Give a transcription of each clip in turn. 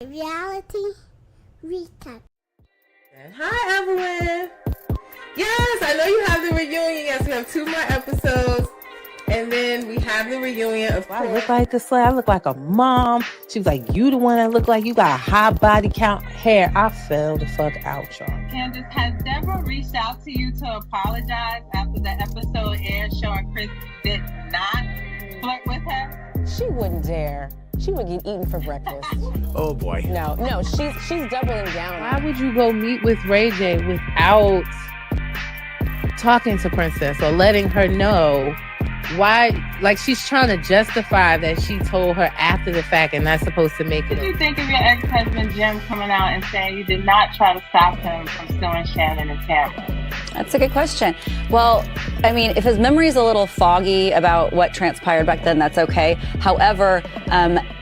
Reality recap. Hi, Evelyn. Yes, I know you have the reunion. Yes, we have 2 more episodes. And then we have the reunion of I look like the slay. I look like a mom. She was like, you the one that look like you got a high body count hair. I fell the fuck out, y'all. Candace, has Deborah reached out to you to apologize after the episode aired showing Chris did not flirt with her? She wouldn't dare. She would get eaten for breakfast. Oh boy. No, she's doubling down. Why would you go meet with Ray J without talking to Princess or letting her know why? Like, she's trying to justify that she told her after the fact and not supposed to make it. What do you think of your ex-husband Jim coming out and saying you did not try to stop him from suing Shannon and Tamara? That's a good question. Well, I mean, if his memory is a little foggy about what transpired back then, that's okay. However,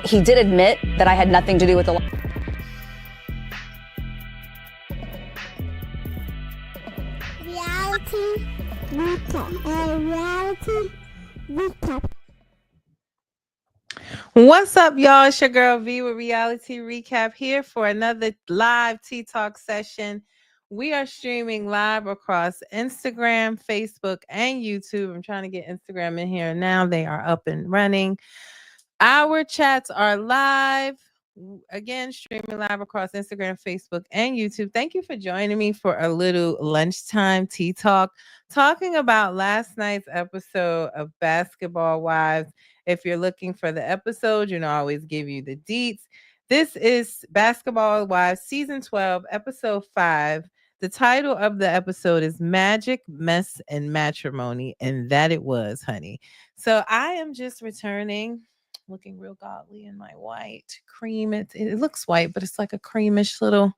he did admit that I had nothing to do with the... Reality recap. Reality recap. What's up, y'all? It's your girl V with Reality Recap here for another live Tea Talk session. We are streaming live across Instagram, Facebook, and YouTube. I'm trying to get Instagram in here now. They are up and running. Our chats are live. Again, streaming live across Instagram, Facebook, and YouTube. Thank you for joining me for a little lunchtime tea talk, talking about last night's episode of Basketball Wives. If you're looking for the episode, I always give you the deets. This is Basketball Wives, Season 12, Episode 5. The title of the episode is Magic, Mess, and Matrimony, and that it was, honey. So I am just returning, looking real godly in my white cream. It looks white, but it's like a creamish little...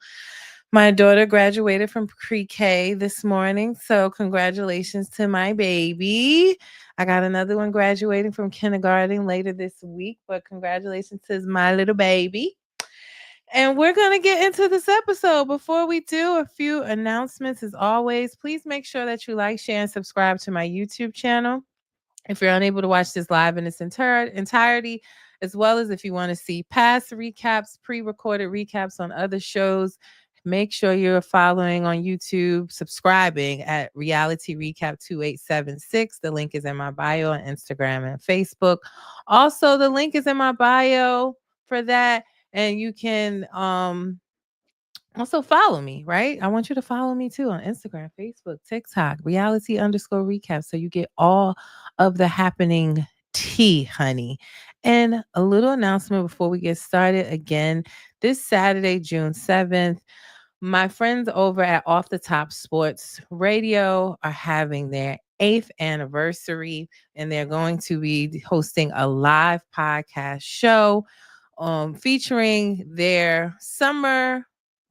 My daughter graduated from pre-K this morning, so congratulations to my baby. I got another one graduating from kindergarten later this week, but congratulations to my little baby. And we're going to get into this episode. Before we do, a few announcements as always. Please make sure that you like, share, and subscribe to my YouTube channel. If you're unable to watch this live in its entirety, as well as if you want to see past recaps, pre-recorded recaps on other shows, make sure you're following on YouTube, subscribing at Reality Recap 2876. The link is in my bio on Instagram and Facebook. Also, the link is in my bio for that. And you can also follow me, right? I want you to follow me too on Instagram, Facebook, TikTok, reality_recap. So you get all of the happening tea, honey. And a little announcement before we get started. Again, this Saturday, June 7th, my friends over at Off the Top Sports Radio are having their 8th anniversary, and they're going to be hosting a live podcast show featuring their summer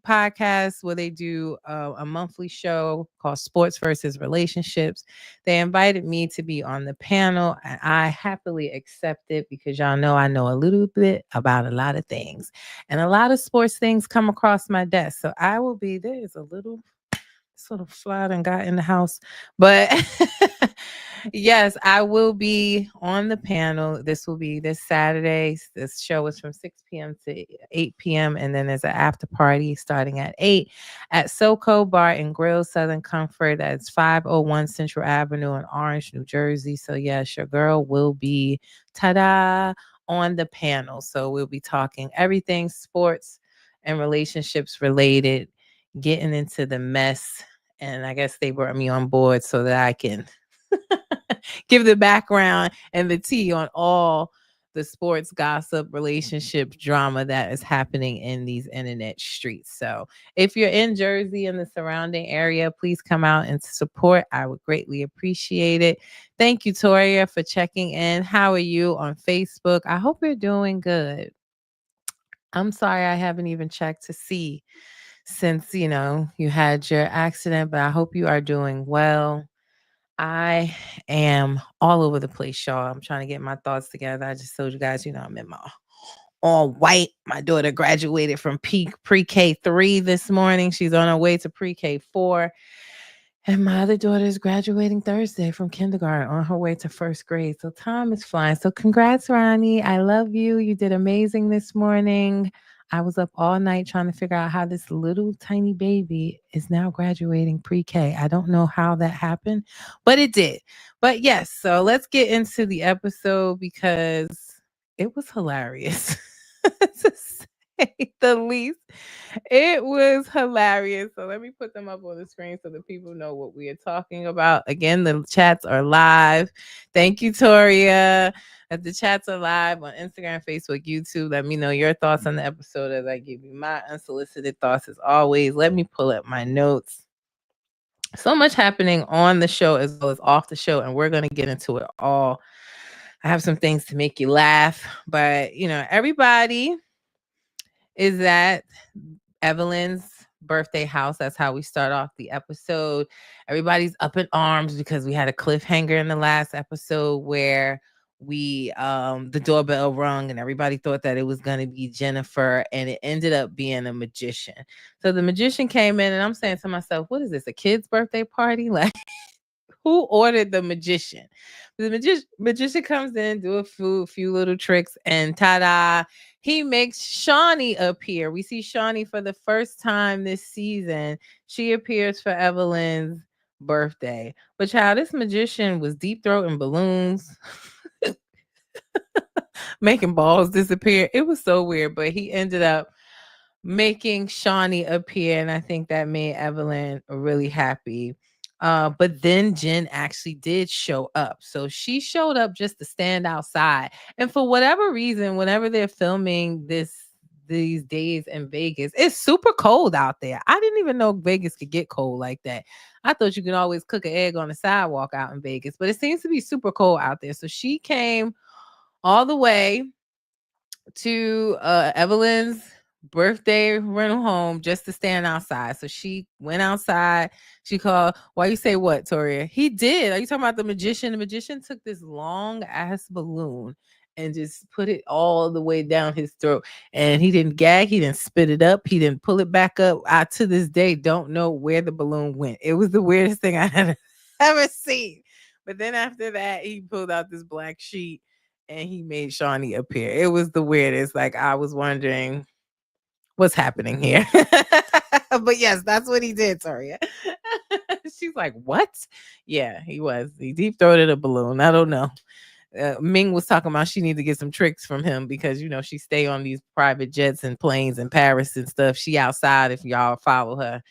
podcast where they do a monthly show called Sports versus Relationships. They invited me to be on the panel, and I happily accepted because y'all know I know a little bit about a lot of things, and a lot of sports things come across my desk. So I will be there. Is a little sort of fly and got in the house, but yes, I will be on the panel. This will be this Saturday. This show is from 6 p.m. to 8 p.m. And then there's an after party starting at 8 at SoCo Bar and Grill, Southern Comfort. That's 501 Central Avenue in Orange, New Jersey. So yes, your girl will be, ta-da, on the panel. So we'll be talking everything sports and relationships related, getting into the mess. And I guess they brought me on board so that I can give the background and the tea on all the sports gossip, relationship drama that is happening in these internet streets. So if you're in Jersey and the surrounding area, please come out and support. I would greatly appreciate it. Thank you, Toria, for checking in. How are you on Facebook? I hope you're doing good. I'm sorry I haven't even checked to see since, you had your accident, but I hope you are doing well. I am all over the place, y'all. I'm trying to get my thoughts together. I just told you guys, I'm in my all white. My daughter graduated from pre-K 3 this morning. She's on her way to pre-K 4. And my other daughter is graduating Thursday from kindergarten on her way to first grade. So time is flying. So congrats, Ronnie. I love you. You did amazing this morning. I was up all night trying to figure out how this little tiny baby is now graduating pre-K. I don't know how that happened, but it did. But yes, so let's get into the episode because it was hilarious to say the least. It was hilarious. So let me put them up on the screen so that people know what we are talking about. Again, the chats are live. Thank you, Toria. The chats are live on Instagram, Facebook, YouTube. Let me know your thoughts on the episode as I give you my unsolicited thoughts as always. Let me pull up my notes. So much happening on the show as well as off the show, and we're going to get into it all. I have some things to make you laugh, but everybody is at Evelyn's birthday house. That's how we start off the episode. Everybody's up in arms because we had a cliffhanger in the last episode where the doorbell rung and everybody thought that it was going to be Jennifer, and it ended up being a magician. So the magician came in, and I'm saying to myself, what is this, a kid's birthday party? Like, who ordered the magician? The magician comes in, do a few little tricks, and ta-da, he makes Shawnee appear. We see Shawnee for the first time this season. She appears for Evelyn's birthday. But child, this magician was deep throating balloons, making balls disappear. It was so weird, but he ended up making Shawnee appear, and I think that made Evelyn really happy. But then Jen actually did show up. So she showed up just to stand outside. And for whatever reason, whenever they're filming these days in Vegas, it's super cold out there. I didn't even know Vegas could get cold like that. I thought you could always cook an egg on the sidewalk out in Vegas, but it seems to be super cold out there. So she came all the way to Evelyn's birthday rental home just to stand outside. So she went outside. She called. Why you say what, Toria? He did. Are you talking about the magician? The magician took this long ass balloon and just put it all the way down his throat. And he didn't gag. He didn't spit it up. He didn't pull it back up. I to this day don't know where the balloon went. It was the weirdest thing I had ever seen. But then after that, he pulled out this black sheet and he made Shawnee appear. It was the weirdest. Like, I was wondering what's happening here. But yes, that's what he did, Toria. She's like, what? Yeah, he was. He deep throated a balloon. I don't know. Ming was talking about she needs to get some tricks from him because she stay on these private jets and planes in Paris and stuff. She outside, if y'all follow her,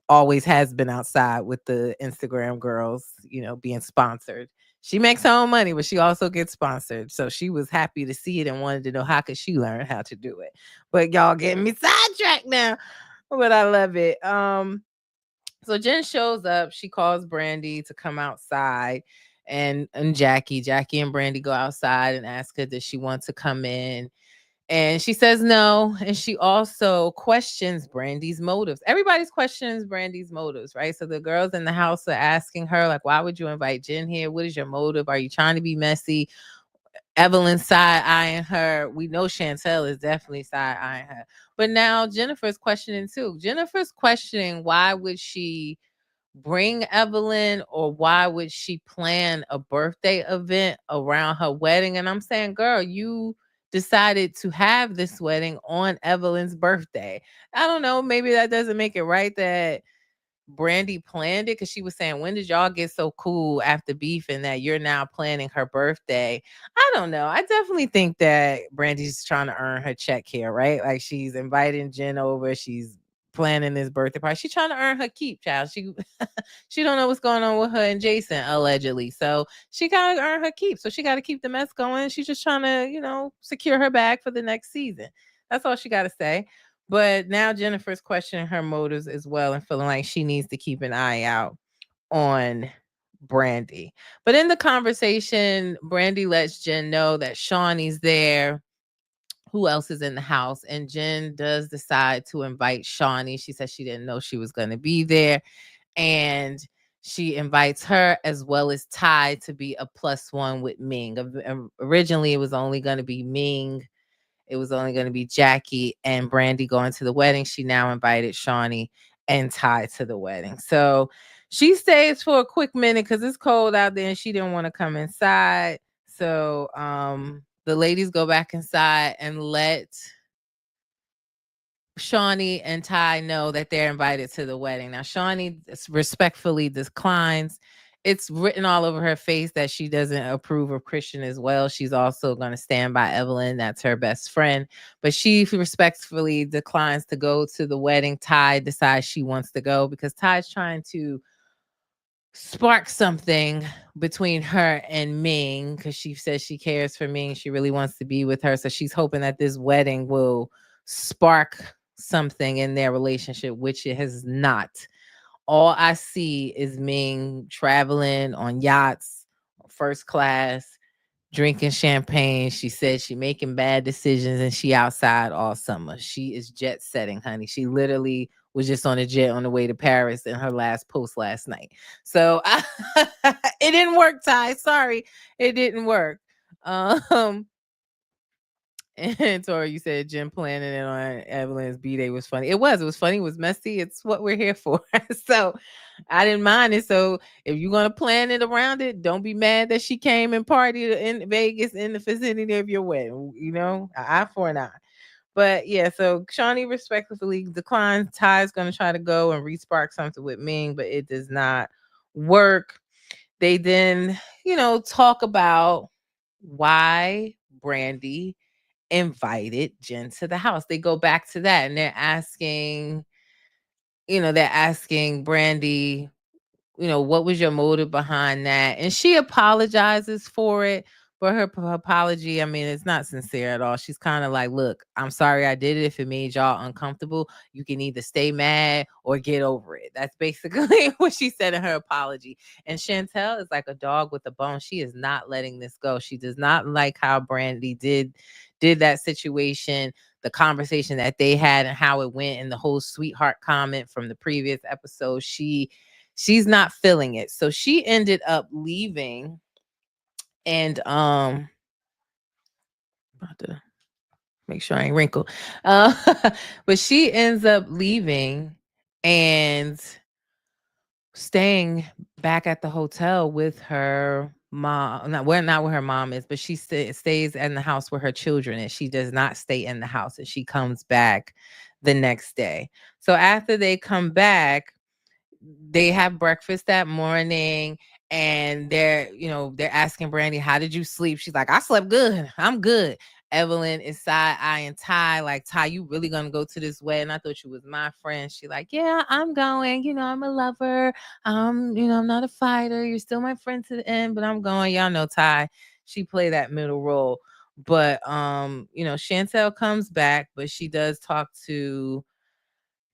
always has been outside with the Instagram girls, being sponsored. She makes her own money, but she also gets sponsored. So she was happy to see it and wanted to know how could she learn how to do it. But y'all getting me sidetracked now. But I love it. So Jen shows up. She calls Brandy to come outside, and Jackie and Brandy go outside and ask her, does she want to come in? And she says no. And she also questions Brandy's motives. Everybody's questions Brandy's motives, right? So the girls in the house are asking her, like, why would you invite Jen here? What is your motive? Are you trying to be messy? Evelyn side-eyeing her. We know Chantel is definitely side-eyeing her. But now Jennifer's questioning too. Jennifer's questioning, why would she bring Evelyn, or why would she plan a birthday event around her wedding? And I'm saying, girl, you decided to have this wedding on Evelyn's birthday. I don't know, maybe that doesn't make it right that Brandy planned it, because she was saying, when did y'all get so cool after beefing that you're now planning her birthday? I don't know. I definitely think that Brandy's trying to earn her check here, right? Like, she's inviting Jen over. She's planning this birthday party. She's trying to earn her keep, child. She don't know what's going on with her and Jason, allegedly. So she got to earn her keep. So she got to keep the mess going. She's just trying to, secure her bag for the next season. That's all she got to say. But now Jennifer's questioning her motives as well and feeling like she needs to keep an eye out on Brandy. But in the conversation, Brandy lets Jen know that Shawnee's there. Who else is in the house? And Jen does decide to invite Shawnee. She said she didn't know she was going to be there. And she invites her as well as Ty to be a +1 with Ming. Originally, it was only going to be Ming. It was only going to be Jackie and Brandy going to the wedding. She now invited Shawnee and Ty to the wedding. So she stays for a quick minute because it's cold out there and she didn't want to come inside. So the ladies go back inside and let Shawnee and Ty know that they're invited to the wedding. Now, Shawnee respectfully declines. It's written all over her face that she doesn't approve of Christian as well. She's also going to stand by Evelyn. That's her best friend. But she respectfully declines to go to the wedding. Ty decides she wants to go because Ty's trying to spark something between her and Ming because she says she cares for Ming. She really wants to be with her. So she's hoping that this wedding will spark something in their relationship, which it has not. All I see is Ming traveling on yachts, first class, drinking champagne. She said she making bad decisions and she outside all summer. She is jet setting, honey. She literally was just on a jet on the way to Paris in her last post last night. So it didn't work, Ty. Sorry, it didn't work. And Tori, you said Jim planning it on Evelyn's B-Day was funny. It was funny. It was messy. It's what we're here for. So I didn't mind it. So if you're going to plan it around it, don't be mad that she came and partied in Vegas in the vicinity of your wedding. You know, an eye for an eye. But yeah, so Shawnee respectfully declines. Ty's going to try to go and re-spark something with Ming, but it does not work. They then, talk about why Brandy invited Jen to the house. They go back to that and they're asking Brandy, what was your motive behind that? And she apologizes for it, but her apology, I mean, it's not sincere at all. She's kind of like, look, I'm sorry I did it. If it made y'all uncomfortable, you can either stay mad or get over it. That's basically what she said in her apology. And Chantel is like a dog with a bone. She is not letting this go. She does not like how Brandy did that situation, the conversation that they had and how it went, and the whole sweetheart comment from the previous episode. She's not feeling it. So she ended up leaving and about to make sure I ain't wrinkled. But she ends up leaving and staying back at the hotel with her mom. Not where her mom is, but she stays in the house where her children is. She does not stay in the house, and she comes back the next day. So after they come back, they have breakfast that morning and they're asking Brandy, how did you sleep? She's like, I slept good. I'm good. Evelyn is side-eyeing Ty, like, Ty, you really gonna go to this wedding? I thought you was my friend. She like, yeah, I'm going. I'm a lover. I'm not a fighter. You're still my friend to the end, but I'm going. Y'all know Ty. She played that middle role. But Chantel comes back, but she does talk to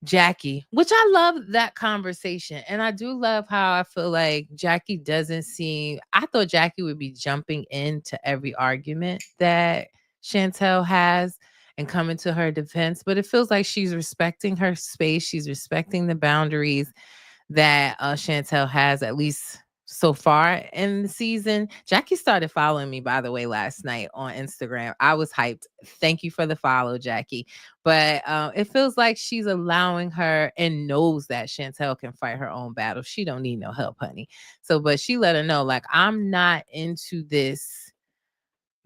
Jackie, which I love that conversation. And I do love how I feel like Jackie I thought Jackie would be jumping into every argument that Chantel has and coming to her defense, but it feels like she's respecting her space. She's respecting the boundaries that Chantel has, at least so far in the season. Jackie started following me, by the way, last night on Instagram. I was hyped. Thank you for the follow, Jackie. But it feels like she's allowing her and knows that Chantel can fight her own battle. She don't need no help, honey. So, but she let her know, like, I'm not into this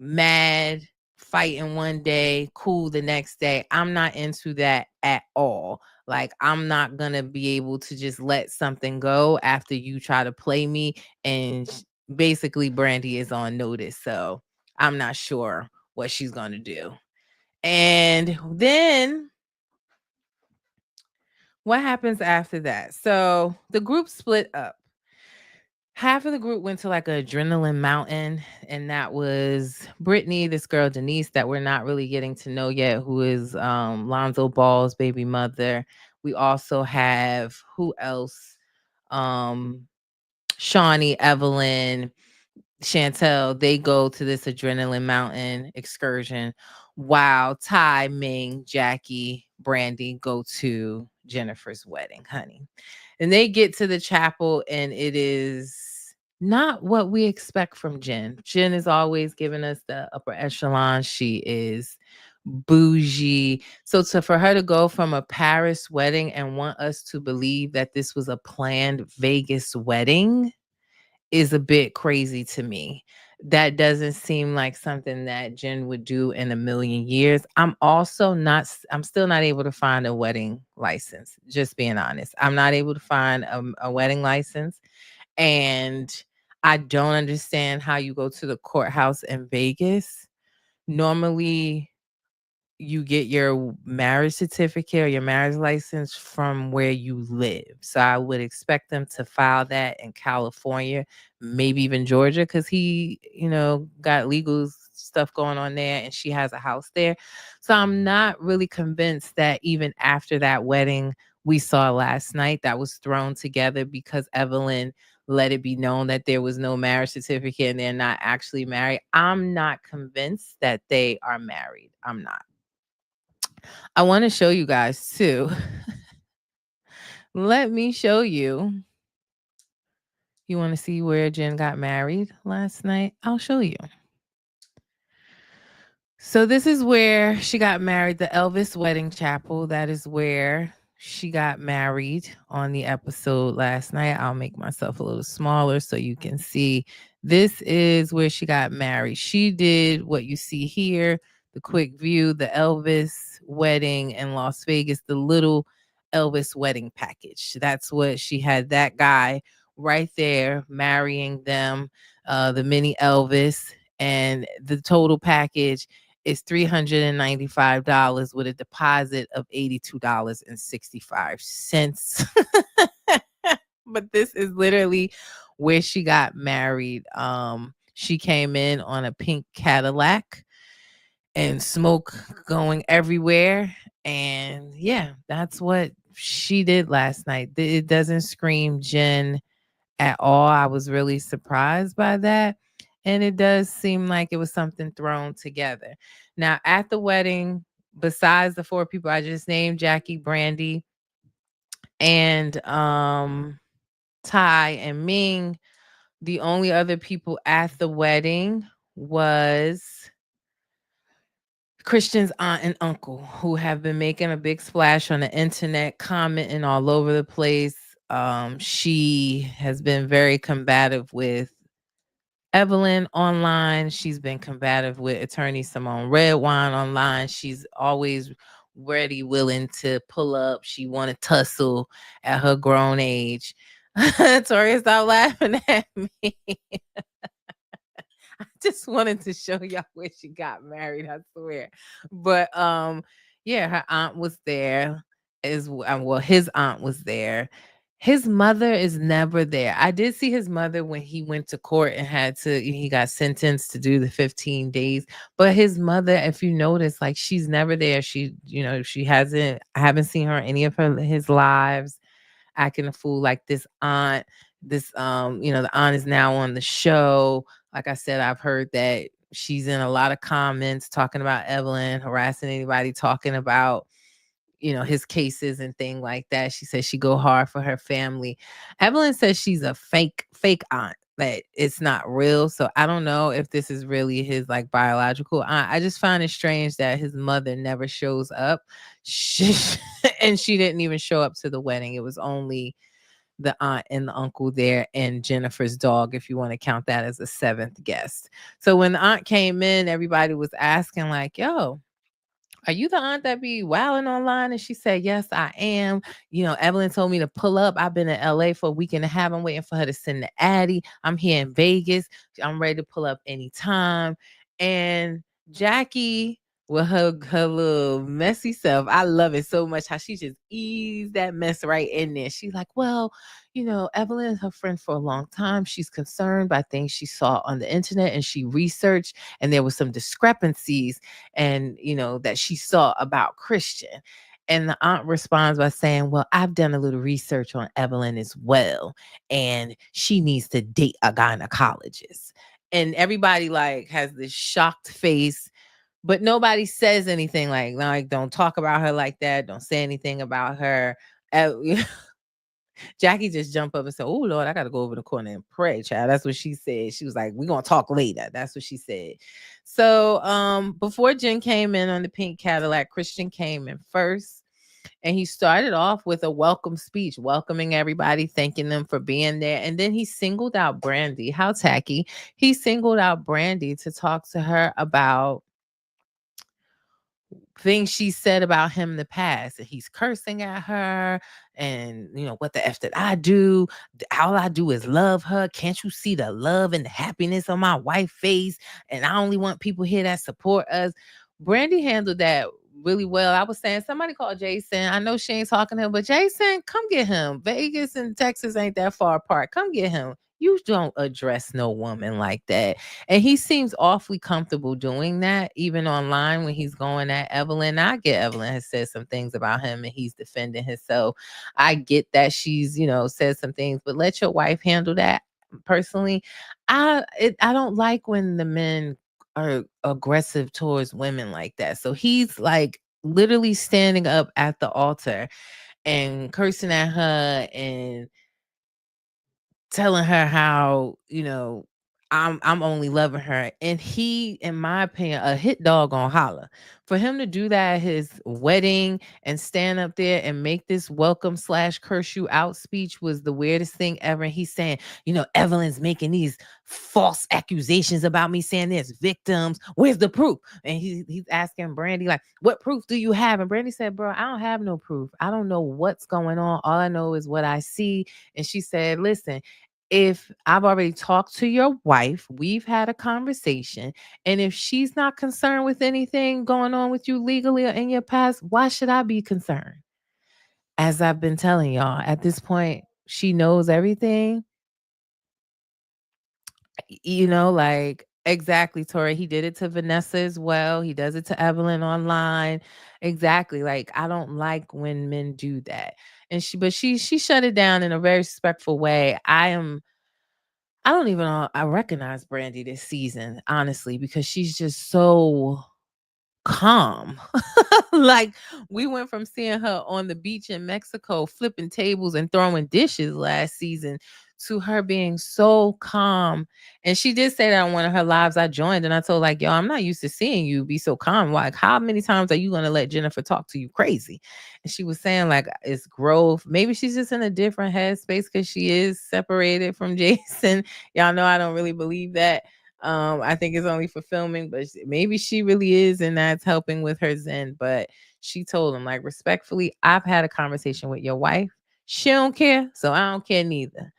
mad fighting one day, cool the next day. I'm not into that at all. Like, I'm not gonna be able to just let something go after you try to play me. And basically Brandy is on notice, so I'm not sure what she's gonna do. And then what happens after that? So the group split up. Half of the group went to like an adrenaline mountain, and that was Brittany, this girl Denise that we're not really getting to know yet, who is Lonzo Ball's baby mother. We also have who else? Shawnee, Evelyn, Chantel. They go to this adrenaline mountain excursion, while Ty, Ming, Jackie, Brandy go to Jennifer's wedding, honey. And they get to the chapel, and it is not what we expect from Jen. Jen is always giving us the upper echelon. She is bougie. So for her to go from a Paris wedding and want us to believe that this was a planned Vegas wedding is a bit crazy to me. that doesn't seem like something that Jen would do in a million years. I'm still not able to find a wedding license, just being honest. I'm not able to find a wedding license. And I don't understand how you go to the courthouse in Vegas. Normally, you get your marriage certificate or your marriage license from where you live. So I would expect them to file that in California, maybe even Georgia, because he, got legal stuff going on there and she has a house there. So I'm not really convinced that even after that wedding we saw last night that was thrown together because Evelyn let it be known that there was no marriage certificate and they're not actually married. I'm not convinced that they are married. I'm not. I want to show you guys too. Let me show you. You want to see where Jen got married last night? I'll show you. So this is where she got married, the Elvis wedding chapel. That is where she got married on the episode last night. I'll make myself a little smaller so you can see. This is where she got married. She did what you see here, the quick view, the Elvis wedding in Las Vegas, the little Elvis wedding package. That's what she had, that guy right there marrying them, the mini Elvis, and the total package is $395 with a deposit of $82.65. But this is literally where she got married. She came in on a pink Cadillac and smoke going everywhere. And yeah, that's what she did last night. It doesn't scream Jen at all. I was really surprised by that. And it does seem like it was something thrown together. Now, at the wedding, besides the 4 people I just named, Jackie, Brandy, and Ty and Ming, the only other people at the wedding was Christian's aunt and uncle, who have been making a big splash on the internet, commenting all over the place. She has been very combative with Evelyn online. She's been combative with attorney Simone Redwine online. She's always ready, willing to pull up. She want to tussle at her grown age. Tori, stop laughing at me. I just wanted to show y'all where she got married, I swear. But yeah, her aunt was there his aunt was there. His mother is never there. I did see his mother when he went to court and he got sentenced to do the 15 days. But his mother, if you notice, like she's never there. I haven't seen her in any of his lives acting a fool like this aunt. The aunt is now on the show. Like I said, I've heard that she's in a lot of comments talking about Evelyn, harassing anybody, talking about his cases and thing like that. She says she go hard for her family. Evelyn says she's a fake aunt, that it's not real. So I don't know if this is really his like biological aunt. I just find it strange that his mother never shows up. And she didn't even show up to the wedding. It was only the aunt and the uncle there and Jennifer's dog, if you want to count that as a 7th guest. So when the aunt came in, everybody was asking like, yo, are you the aunt that be wilding online? And she said, yes, I am. Evelyn told me to pull up. I've been in LA for a week and a half. I'm waiting for her to send the Addy. I'm here in Vegas. I'm ready to pull up anytime. And Jackie, with her little messy self, I love it so much how she just eased that mess right in there. She's like, well, Evelyn is her friend for a long time. She's concerned by things she saw on the internet and she researched, and there was some discrepancies and that she saw about Christian. And the aunt responds by saying, well, I've done a little research on Evelyn as well, and she needs to date a gynecologist. And everybody like has this shocked face, but nobody says anything like don't talk about her like that. Don't say anything about her. Jackie just jumped up and said, oh, Lord, I got to go over the corner and pray, child. That's what she said. She was like, we're going to talk later. That's what she said. So before Jen came in on the pink Cadillac, Christian came in first. And he started off with a welcome speech, welcoming everybody, thanking them for being there. And then he singled out Brandy. How tacky. He singled out Brandy to talk to her about things she said about him in the past. And he's cursing at her and, what the F did I do? All I do is love her. Can't you see the love and the happiness on my wife's face? And I only want people here that support us. Brandy handled that really well. I was saying, somebody called Jason. I know she ain't talking to him, but Jason, come get him. Vegas and Texas ain't that far apart. Come get him. You don't address no woman like that. And he seems awfully comfortable doing that, even online when he's going at Evelyn. I get Evelyn has said some things about him and he's defending himself. I get that she's, said some things, but let your wife handle that. Personally, I don't like when the men are aggressive towards women like that. So he's like literally standing up at the altar and cursing at her and telling her how, I'm only loving her. And he, in my opinion, a hit dog on holler. For him to do that at his wedding and stand up there and make this welcome / curse you out speech was the weirdest thing ever. And he's saying, Evelyn's making these false accusations about me, saying there's victims. Where's the proof? And he's asking Brandy, like, what proof do you have? And Brandy said, bro, I don't have no proof. I don't know what's going on. All I know is what I see. And she said, listen, if I've already talked to your wife, we've had a conversation, and if she's not concerned with anything going on with you legally or in your past, why should I be concerned? As I've been telling y'all, at this point, she knows everything. Like, exactly, Tori. He did it to Vanessa as well. He does it to Evelyn online. Exactly. Like, I don't like when men do that. And she shut it down in a very respectful way. I don't even know. I recognize Brandy this season, honestly, because she's just so calm. Like, we went from seeing her on the beach in Mexico flipping tables and throwing dishes last season to her being so calm. And she did say that on one of her lives I joined, and I told, like, yo, I'm not used to seeing you be so calm. Like, how many times are you going to let Jennifer talk to you crazy? And she was saying, like, it's growth. Maybe she's just in a different headspace because she is separated from Jason. Y'all know I don't really believe that. I think it's only for filming, but maybe she really is, and that's helping with her zen. But she told him, like, respectfully, I've had a conversation with your wife. She don't care, so I don't care neither.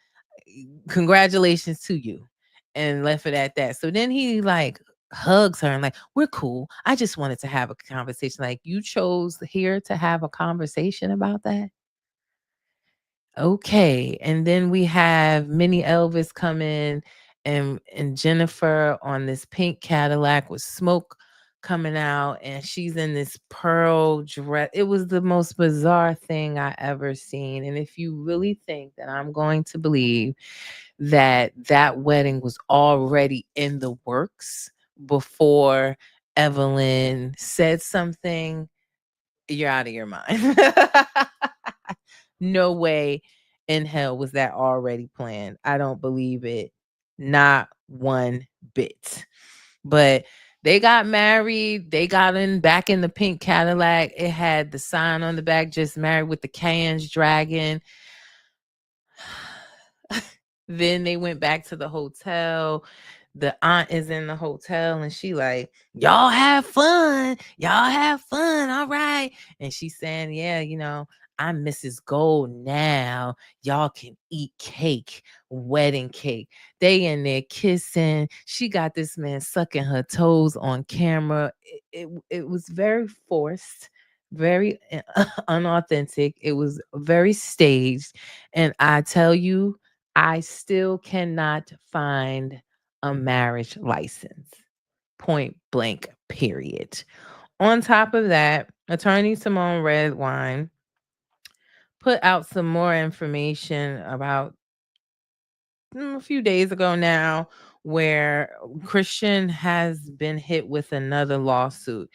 Congratulations to you. And left it at that. So then he like hugs her and like, we're cool. I just wanted to have a conversation. Like, you chose here to have a conversation about that? Okay. And then we have mini Elvis come in and Jennifer on this pink Cadillac with smoke coming out, and she's in this pearl dress. It was the most bizarre thing I ever seen. And if you really think that I'm going to believe that that wedding was already in the works before Evelyn said something, you're out of your mind. No way in hell was that already planned. I don't believe it. Not one bit. But they got married. They got back in the pink Cadillac. It had the sign on the back, just married with the cans dragging. Then they went back to the hotel. The aunt is in the hotel and she like, y'all have fun. Y'all have fun. All right. And she's saying, yeah, I'm Mrs. Gold now. Y'all can eat cake, wedding cake. They in there kissing. She got this man sucking her toes on camera. It was very forced, very unauthentic. It was very staged. And I tell you, I still cannot find a marriage license. Point blank, period. On top of that, attorney Simone Redwine put out some more information about a few days ago now, where Christian has been hit with another lawsuit.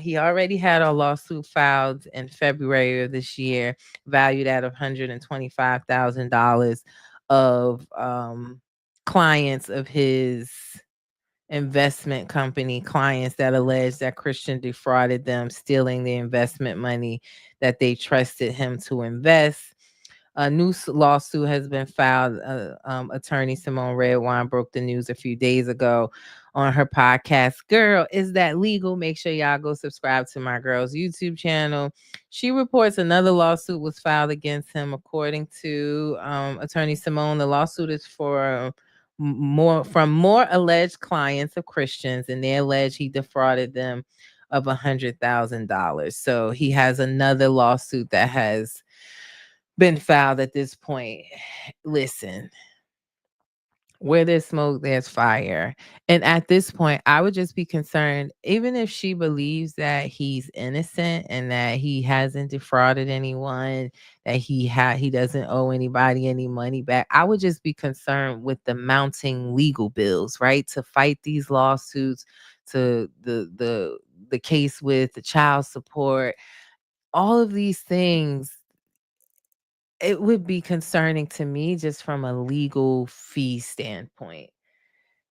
He already had a lawsuit filed in February of this year, valued at $125,000 of clients of his investment company clients that allege that Christian defrauded them, stealing the investment money that they trusted him to invest. A new lawsuit has been filed. Attorney Simone Redwine broke the news a few days ago on her podcast. Girl, is that legal? Make sure y'all go subscribe to my girl's YouTube channel. She reports another lawsuit was filed against him. According to Attorney Simone, the lawsuit is for more alleged clients of Christians, and they allege he defrauded them of $100,000. So he has another lawsuit that has been filed at this point. Listen, where there's smoke, there's fire. And at this point, I would just be concerned, even if she believes that he's innocent and that he hasn't defrauded anyone, that he doesn't owe anybody any money back. I would just be concerned with the mounting legal bills, right? To fight these lawsuits, to the case with the child support, all of these things. It would be concerning to me just from a legal fee standpoint.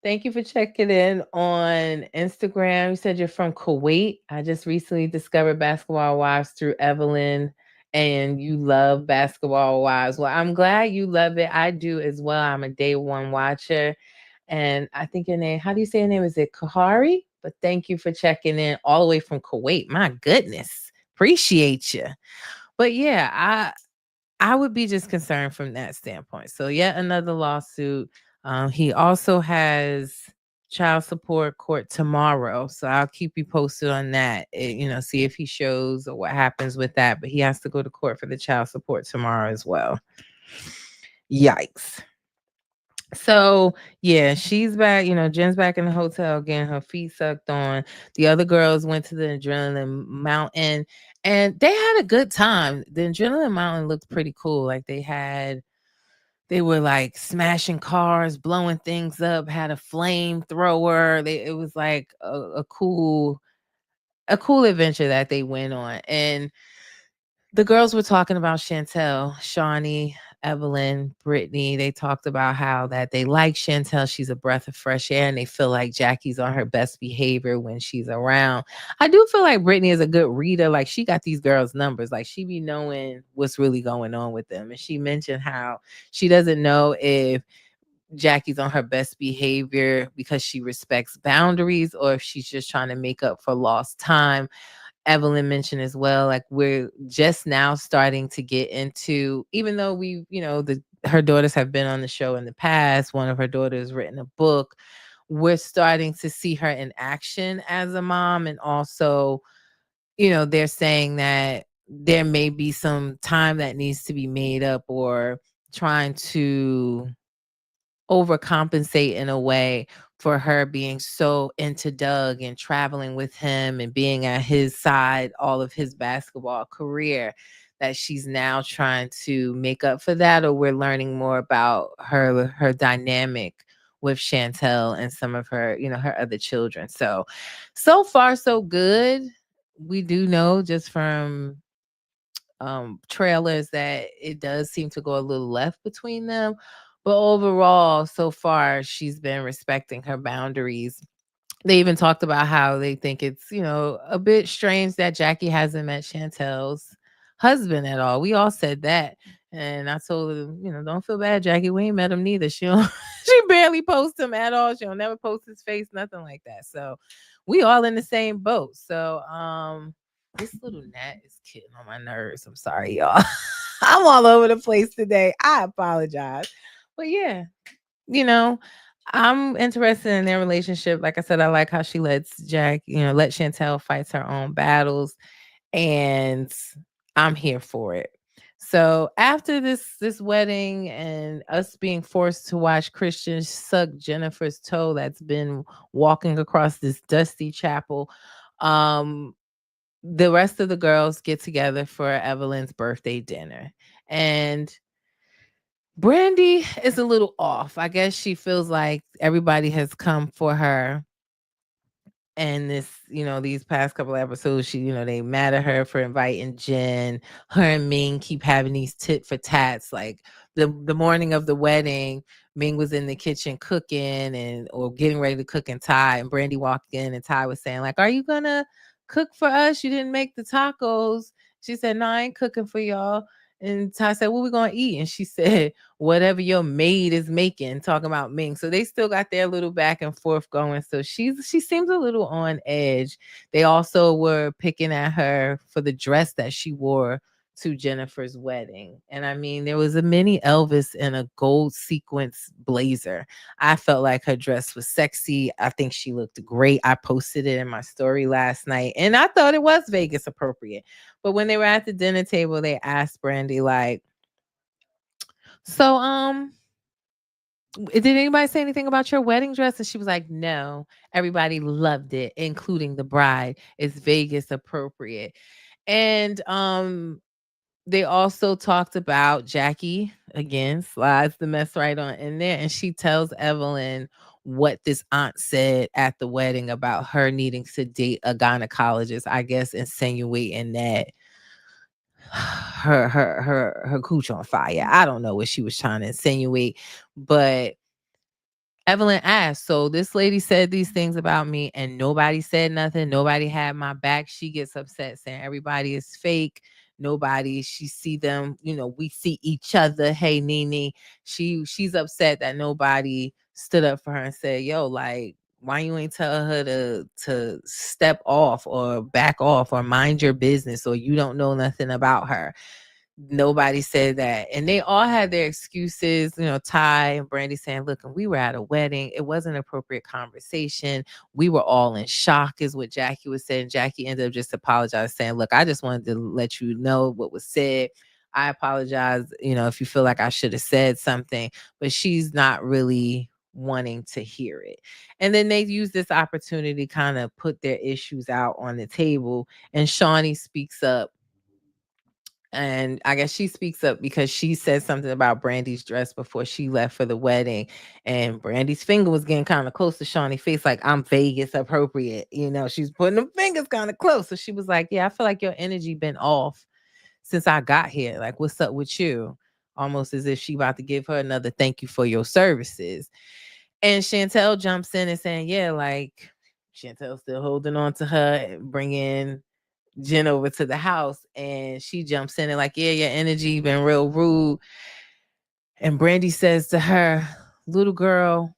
Thank you for checking in on Instagram. You said you're from Kuwait. I just recently discovered Basketball Wives through Evelyn, and you love Basketball Wives. Well, I'm glad you love it. I do as well. I'm a day one watcher. And I think your name, how do you say your name? Is it Kahari? But thank you for checking in all the way from Kuwait. My goodness. Appreciate you. But yeah, I would be just concerned from that standpoint. So yet another lawsuit. He also has child support court tomorrow. So I'll keep you posted on that. See if he shows or what happens with that. But he has to go to court for the child support tomorrow as well. Yikes. So yeah, she's back. Jen's back in the hotel getting her feet sucked on. The other girls went to the Adrenaline Mountain and they had a good time. The Adrenaline Mountain looked pretty cool. Like they were like smashing cars, blowing things up, had a flamethrower. It was like a cool adventure that they went on. And the girls were talking about Chantel, Shawnee, Evelyn, Brittany. They talked about how that they like Chantel. She's a breath of fresh air, and they feel like Jackie's on her best behavior when she's around. I do feel like Brittany is a good reader. Like she got these girls' numbers. Like she be knowing what's really going on with them. And she mentioned how she doesn't know if Jackie's on her best behavior because she respects boundaries or if she's just trying to make up for lost time. Evelyn mentioned as well, like we're just now starting to get into, even though her daughters have been on the show in the past, one of her daughters written a book, we're starting to see her in action as a mom. And also, they're saying that there may be some time that needs to be made up or trying to overcompensate in a way for her being so into Doug and traveling with him and being at his side all of his basketball career, that she's now trying to make up for that, or we're learning more about her dynamic with Chantel and some of her, her other children. So far so good. We do know just from trailers that it does seem to go a little left between them. But overall, so far, she's been respecting her boundaries. They even talked about how they think it's, a bit strange that Jackie hasn't met Chantel's husband at all. We all said that. And I told her, don't feel bad, Jackie. We ain't met him neither. She barely posts him at all. She'll never post his face, nothing like that. So we all in the same boat. So this little gnat is getting on my nerves. I'm sorry, y'all. I'm all over the place today. I apologize. But yeah, I'm interested in their relationship. Like I said, I like how she lets let Chantel fight her own battles. And I'm here for it. So after this wedding and us being forced to watch Christian suck Jennifer's toe that's been walking across this dusty chapel, the rest of the girls get together for Evelyn's birthday dinner. And Brandy is a little off. I guess she feels like everybody has come for her And this, these past couple of episodes, they mad at her for inviting Jen. Her and Ming keep having these tit for tats. Like the morning of the wedding, Ming was in the kitchen cooking or getting ready to cook, and Brandy walked in, and Ty was saying, like, "Are you gonna cook for us? You didn't make the tacos." She said, "No, I ain't cooking for y'all." And Ty said, "What we gonna eat?" And she said, "Whatever your maid is making," talking about Ming. So they still got their little back and forth going. So she seems a little on edge. They also were picking at her for the dress that she wore to Jennifer's wedding. And I mean, there was a mini Elvis in a gold sequence blazer. I felt like her dress was sexy. I think she looked great. I posted it in my story last night, and I thought it was Vegas appropriate. But when they were at the dinner table, they asked Brandy, like, "So, did anybody say anything about your wedding dress?" And she was like, "No, everybody loved it, including the bride. It's Vegas appropriate." And they also talked about Jackie, again, slides the mess right on in there, and she tells Evelyn what this aunt said at the wedding about her needing to date a gynecologist, I guess insinuating that her cooch on fire. I don't know what she was trying to insinuate, but Evelyn asked, "So this lady said these things about me and nobody said nothing. Nobody had my back." She gets upset saying everybody is fake. She see them, we see each other. Hey, Nene. She's upset that nobody stood up for her and said, "Yo, like, why you ain't tell her to step off or back off or mind your business, or you don't know nothing about her." Nobody said that. And they all had their excuses, Ty and Brandy saying, "Look, and we were at a wedding. It wasn't an appropriate conversation. We were all in shock," is what Jackie was saying. Jackie ended up just apologizing, saying, "Look, I just wanted to let you know what was said. I apologize, if you feel like I should have said something," but she's not really wanting to hear it. And then they use this opportunity to kind of put their issues out on the table. And Shawnee speaks up, and I guess she speaks up because she said something about Brandy's dress before she left for the wedding. And Brandy's finger was getting kind of close to Shawnee's face, like, "I'm Vegas appropriate." She's putting the fingers kind of close. So she was like, "Yeah, I feel like your energy been off since I got here. Like, what's up with you?" Almost as if she about to give her another thank you for your services. And Chantel jumps in and saying, "Yeah, like, Chantel's still holding on to her, bringing Jen over to the house," and she jumps in and like, "Yeah, your energy been real rude." And Brandy says to her, "Little girl,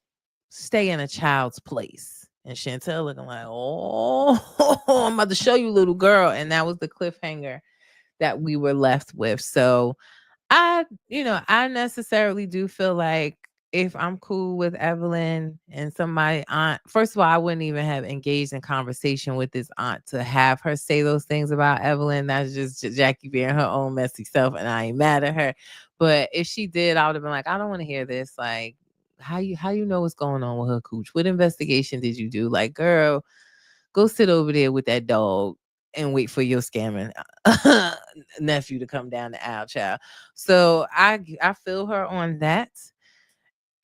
stay in a child's place." And Chantel looking like, "Oh, I'm about to show you, little girl." And that was the cliffhanger that we were left with. So I necessarily do feel like if I'm cool with Evelyn and somebody aunt, first of all, I wouldn't even have engaged in conversation with this aunt to have her say those things about Evelyn. That's just Jackie being her own messy self, and I ain't mad at her. But if she did, I would have been like, "I don't want to hear this. Like, how you know what's going on with her cooch? What investigation did you do? Like, girl, go sit over there with that dog and wait for your scamming nephew to come down the aisle, child." So I feel her on that.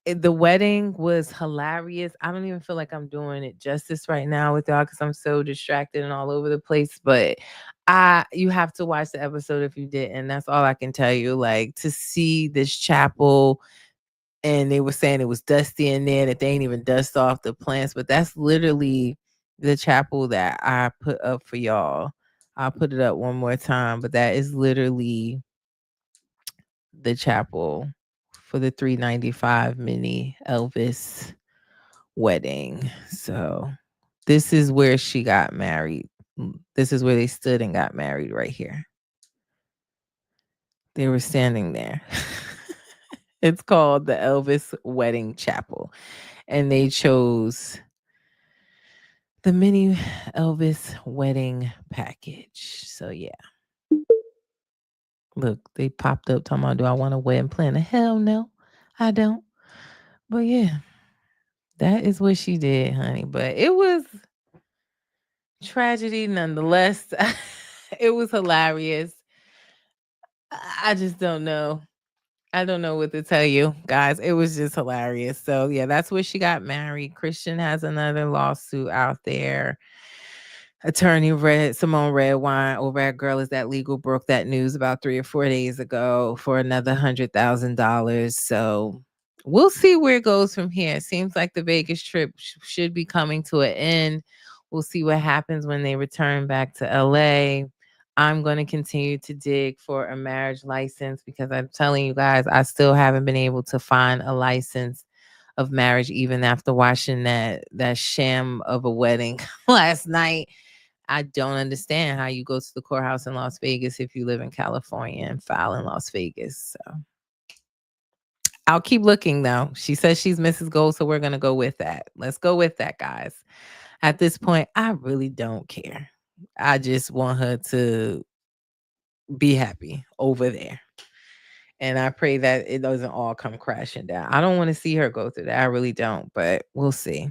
The wedding was hilarious. I don't even feel like I'm doing it justice right now with y'all because I'm so distracted and all over the place. But you have to watch the episode if you didn't. That's all I can tell you. Like, to see this chapel, and they were saying it was dusty in there, that they ain't even dust off the plants, but that's literally the chapel that I put up for y'all. I'll put it up one more time, but that is literally the chapel for the 395 mini Elvis wedding. So this is where she got married. This is where they stood and got married, right here. They were standing there. It's called the Elvis Wedding Chapel. And they chose the mini Elvis wedding package. So yeah. Look, they popped up talking about, "Do I want a wedding planner?" Hell no, I don't. But yeah, that is what she did, honey. But it was tragedy nonetheless. It was hilarious. I just don't know. I don't know what to tell you, guys. It was just hilarious. So yeah, that's where she got married. Christian has another lawsuit out there. Attorney Simone Redwine over at Girl Is That Legal broke that news about 3 or 4 days ago for another $100,000. So we'll see where it goes from here. It seems like the Vegas trip should be coming to an end. We'll see what happens when they return back to LA. I'm going to continue to dig for a marriage license because I'm telling you guys, I still haven't been able to find a license of marriage even after watching that sham of a wedding last night. I don't understand how you go to the courthouse in Las Vegas if you live in California and file in Las Vegas. So I'll keep looking though. She says she's Mrs. Gold, so we're going to go with that. Let's go with that, guys. At this point, I really don't care. I just want her to be happy over there. And I pray that it doesn't all come crashing down. I don't want to see her go through that. I really don't, but we'll see.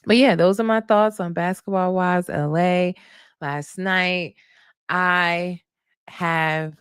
But yeah, those are my thoughts on Basketball Wives LA last night. I have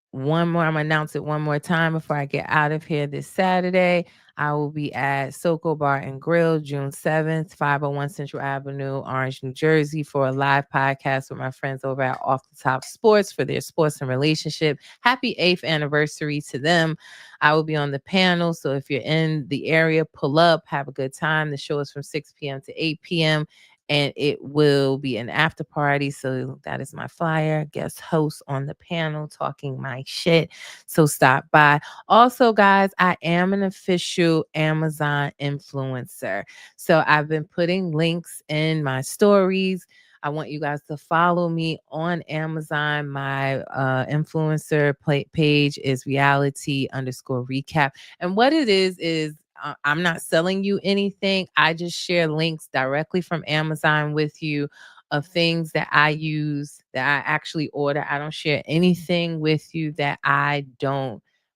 one more. I'm going to announce it one more time before I get out of here this Saturday. I will be at Soko Bar and Grill June 7th, 501 Central Avenue, Orange, New Jersey, for a live podcast with my friends over at Off the Top Sports for their sports and relationship. Happy 8th anniversary to them. I will be on the panel. So if you're in the area, pull up, have a good time. The show is from 6 p.m. to 8 p.m. and it will be an after party. So that is my flyer. Guest host on the panel talking my shit. So stop by. Also, guys, I am an official Amazon influencer. So I've been putting links in my stories. I want you guys to follow me on Amazon. My influencer page is reality_recap. And what it is I'm not selling you anything. I just share links directly from Amazon with you of things that I use, that I actually order. I don't share anything with you that I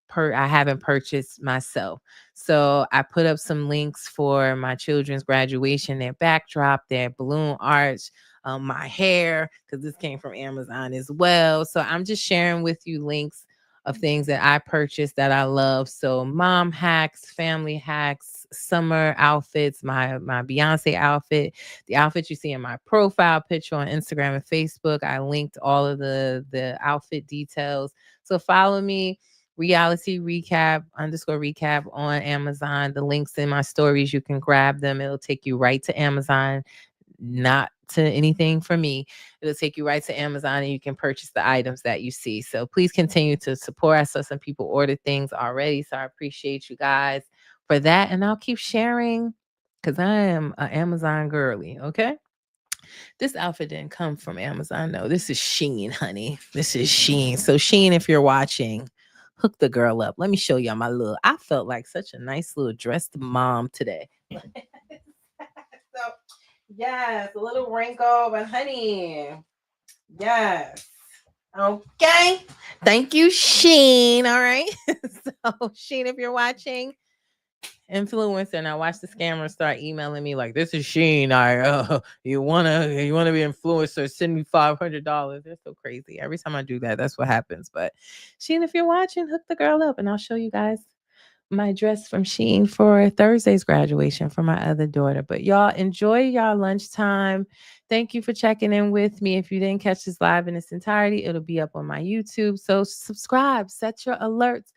haven't purchased myself. So I put up some links for my children's graduation, their backdrop, their balloon arch, my hair, because this came from Amazon as well. So I'm just sharing with you links of things that I purchased that I love. So mom hacks, family hacks, summer outfits, my Beyonce outfit, the outfit you see in my profile picture on Instagram and Facebook. I linked all of the outfit details. So follow me, reality_recap on Amazon. The links in my stories, you can grab them. It'll take you right to Amazon, not to anything for me. It'll take you right to Amazon and you can purchase the items that you see. So please continue to support. I saw some people order things already, so I appreciate you guys for that. And I'll keep sharing because I am an Amazon girly, okay? This outfit didn't come from Amazon. No, this is Shein, honey. This is Shein. So Shein, if you're watching, hook the girl up. Let me show y'all I felt like such a nice little dressed mom today. So yes, a little wrinkle, but honey, yes. Okay. Thank you, Sheen. All right. So, Sheen, if you're watching, influencer, and I watch the scammer start emailing me like, "This is Sheen. You wanna be influencer? Send me $500." They're so crazy. Every time I do that, that's what happens. But Sheen, if you're watching, hook the girl up, and I'll show you guys my dress from Shein for Thursday's graduation for my other daughter. But y'all enjoy y'all lunchtime. Thank you for checking in with me. If you didn't catch this live in its entirety, it'll be up on my YouTube. So subscribe, set your alerts.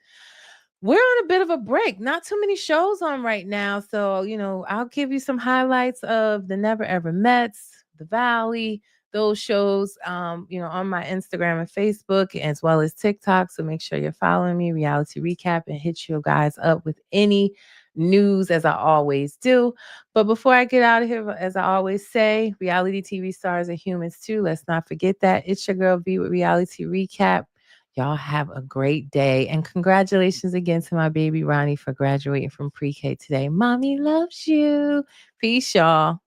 We're on a bit of a break. Not too many shows on right now. So, I'll give you some highlights of the Never Ever Mets, The Valley, those shows, on my Instagram and Facebook, as well as TikTok. So make sure you're following me, Reality Recap, and hit you guys up with any news, as I always do. But before I get out of here, as I always say, reality TV stars are humans too. Let's not forget that. It's your girl V with Reality Recap. Y'all have a great day. And congratulations again to my baby Ronnie for graduating from pre-K today. Mommy loves you. Peace, y'all.